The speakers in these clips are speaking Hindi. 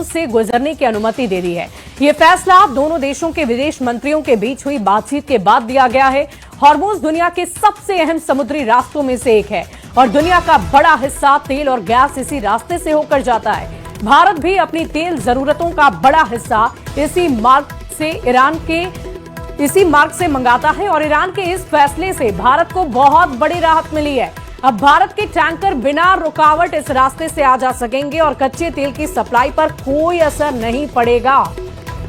से गुजरने की अनुमति दे दी है। ये फैसला दोनों देशों के विदेश मंत्रियों के बीच हुई बातचीत के बाद दिया गया है। हॉर्मुज़ दुनिया के सबसे अहम समुद्री रास्तों में से एक है और दुनिया का बड़ा हिस्सा तेल और गैस इसी रास्ते से होकर जाता है। भारत भी अपनी तेल जरूरतों का बड़ा हिस्सा इसी मार्ग से मंगाता है और ईरान के इस फैसले से भारत को बहुत बड़ी राहत मिली है। अब भारत के टैंकर बिना रुकावट इस रास्ते से आ जा सकेंगे और कच्चे तेल की सप्लाई पर कोई असर नहीं पड़ेगा।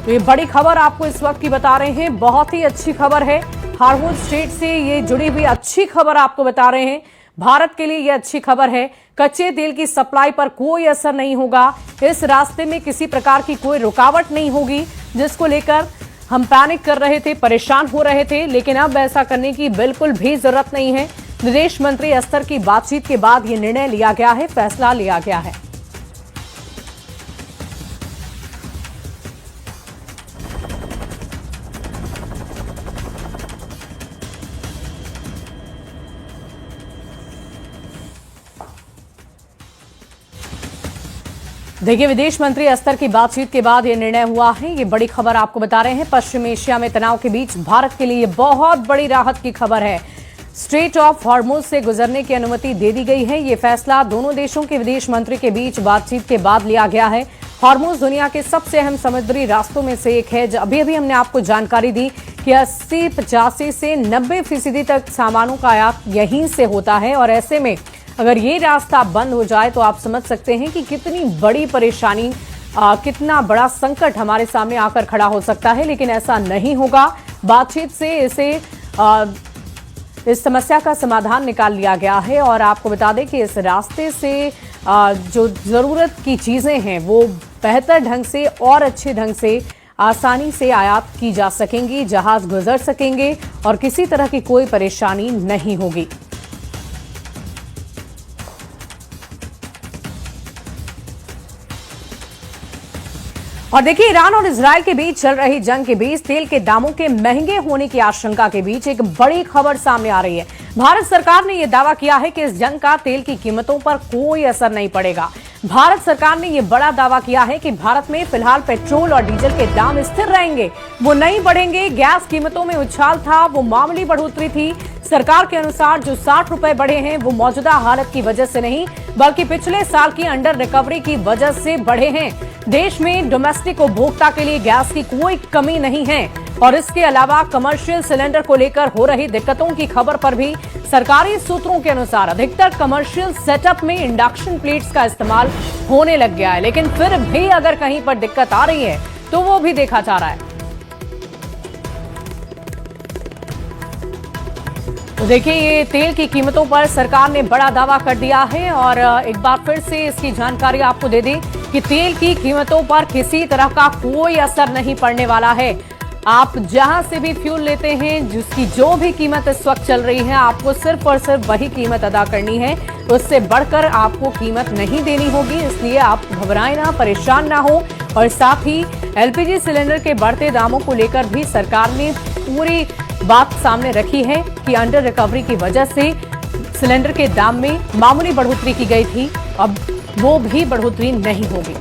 तो ये बड़ी खबर आपको इस वक्त की बता रहे हैं, बहुत ही अच्छी खबर है। हॉर्मुज़ स्ट्रेट से ये जुड़ी हुई अच्छी खबर आपको बता रहे हैं। भारत के लिए यह अच्छी खबर है, कच्चे तेल की सप्लाई पर कोई असर नहीं होगा। इस रास्ते में किसी प्रकार की कोई रुकावट नहीं होगी, जिसको लेकर हम पैनिक कर रहे थे, परेशान हो रहे थे, लेकिन अब ऐसा करने की बिल्कुल भी जरूरत नहीं है। विदेश मंत्री स्तर की बातचीत के बाद यह निर्णय लिया गया है, फैसला लिया गया है। देखिए, विदेश मंत्री स्तर की बातचीत के बाद यह निर्णय हुआ है। ये बड़ी खबर आपको बता रहे हैं। पश्चिम एशिया में तनाव के बीच भारत के लिए बहुत बड़ी राहत की खबर है। स्ट्रेट ऑफ हॉर्मुज़ से गुजरने की अनुमति दे दी गई है। ये फैसला दोनों देशों के विदेश मंत्री के बीच बातचीत के बाद लिया गया है। हॉर्मुज़ दुनिया के सबसे अहम समुद्री रास्तों में से एक है। अभी अभी हमने आपको जानकारी दी कि 80-85 से 90% तक सामानों का आयात यहीं से होता है और ऐसे में अगर ये रास्ता बंद हो जाए तो आप समझ सकते हैं कि कितनी बड़ी परेशानी, कितना बड़ा संकट हमारे सामने आकर खड़ा हो सकता है। लेकिन ऐसा नहीं होगा। बातचीत से इस समस्या का समाधान निकाल लिया गया है और आपको बता दें कि इस रास्ते से जो जरूरत की चीजें हैं वो बेहतर ढंग से और अच्छे ढंग से आसानी से आयात की जा सकेंगी, जहाज गुजर सकेंगे और किसी तरह की कोई परेशानी नहीं होगी। और देखिए, ईरान और इजरायल के बीच चल रही जंग के बीच तेल के दामों के महंगे होने की आशंका के बीच एक बड़ी खबर सामने आ रही है। भारत सरकार ने यह दावा किया है कि इस जंग का तेल की कीमतों पर कोई असर नहीं पड़ेगा। भारत सरकार ने यह बड़ा दावा किया है कि भारत में फिलहाल पेट्रोल और डीजल के दाम स्थिर रहेंगे, वो नहीं बढ़ेंगे। गैस कीमतों में उछाल था, वो मामूली बढ़ोतरी थी। सरकार के अनुसार जो 60 रुपए बढ़े हैं वो मौजूदा हालत की वजह से नहीं बल्कि पिछले साल की अंडर रिकवरी की वजह से बढ़े हैं। देश में डोमेस्टिक उपभोक्ता के लिए गैस की कोई कमी नहीं है और इसके अलावा कमर्शियल सिलेंडर को लेकर हो रही दिक्कतों की खबर पर भी सरकारी सूत्रों के अनुसार अधिकतर कमर्शियल सेटअप में इंडक्शन प्लेट्स का इस्तेमाल होने लग गया है। लेकिन फिर भी अगर कहीं पर दिक्कत आ रही है तो वो भी देखा जा रहा है। तो देखिए, ये तेल की कीमतों पर सरकार ने बड़ा दावा कर दिया है और एक बार फिर से इसकी जानकारी आपको दे दें कि तेल की कीमतों पर किसी तरह का कोई असर नहीं पड़ने वाला है। आप जहां से भी फ्यूल लेते हैं, जिसकी जो भी कीमत इस वक्त चल रही है, आपको सिर्फ और सिर्फ वही कीमत अदा करनी है। उससे बढ़कर आपको कीमत नहीं देनी होगी। इसलिए आप घबराएं ना, परेशान ना हो। और साथ ही एलपीजी सिलेंडर के बढ़ते दामों को लेकर भी सरकार ने पूरी बात सामने रखी है कि अंडर रिकवरी की वजह से सिलेंडर के दाम में मामूली बढ़ोतरी की गई थी, अब वो भी बढ़ोतरी नहीं होगी।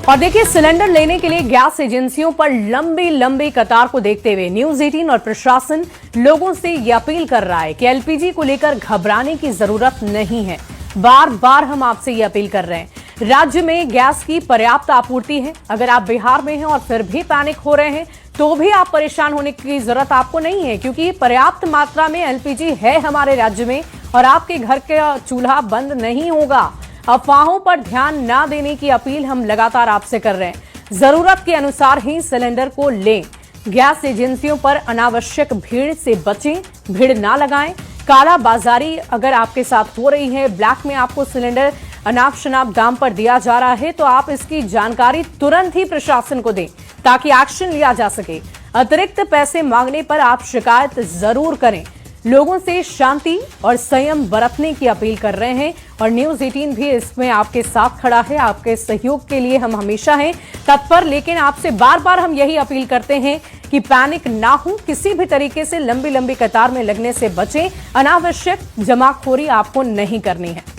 और देखिए, सिलेंडर लेने के लिए गैस एजेंसियों पर लंबी लंबी कतार को देखते हुए न्यूज 18 और प्रशासन लोगों से ये अपील कर रहा है कि एलपीजी को लेकर घबराने की जरूरत नहीं है। बार बार हम आपसे ये अपील कर रहे हैं। राज्य में गैस की पर्याप्त आपूर्ति है। अगर आप बिहार में हैं और फिर भी पैनिक हो रहे हैं तो भी आप परेशान होने की जरूरत आपको नहीं है, क्योंकि पर्याप्त मात्रा में एलपीजी है हमारे राज्य में और आपके घर का चूल्हा बंद नहीं होगा। अफवाहों पर ध्यान ना देने की अपील हम लगातार आपसे कर रहे हैं। जरूरत के अनुसार ही सिलेंडर को लें। गैस एजेंसियों पर अनावश्यक भीड़ से बचें, भीड़ ना लगाएं। काला बाजारी अगर आपके साथ हो रही है, ब्लैक में आपको सिलेंडर अनाप शनाप दाम पर दिया जा रहा है, तो आप इसकी जानकारी तुरंत ही प्रशासन को दें ताकि एक्शन लिया जा सके। अतिरिक्त पैसे मांगने पर आप शिकायत जरूर करें। लोगों से शांति और संयम बरतने की अपील कर रहे हैं और न्यूज 18 भी इसमें आपके साथ खड़ा है। आपके सहयोग के लिए हम हमेशा हैं तत्पर, लेकिन आपसे बार बार हम यही अपील करते हैं कि पैनिक ना हो, किसी भी तरीके से लंबी लंबी कतार में लगने से बचें। अनावश्यक जमाखोरी आपको नहीं करनी है।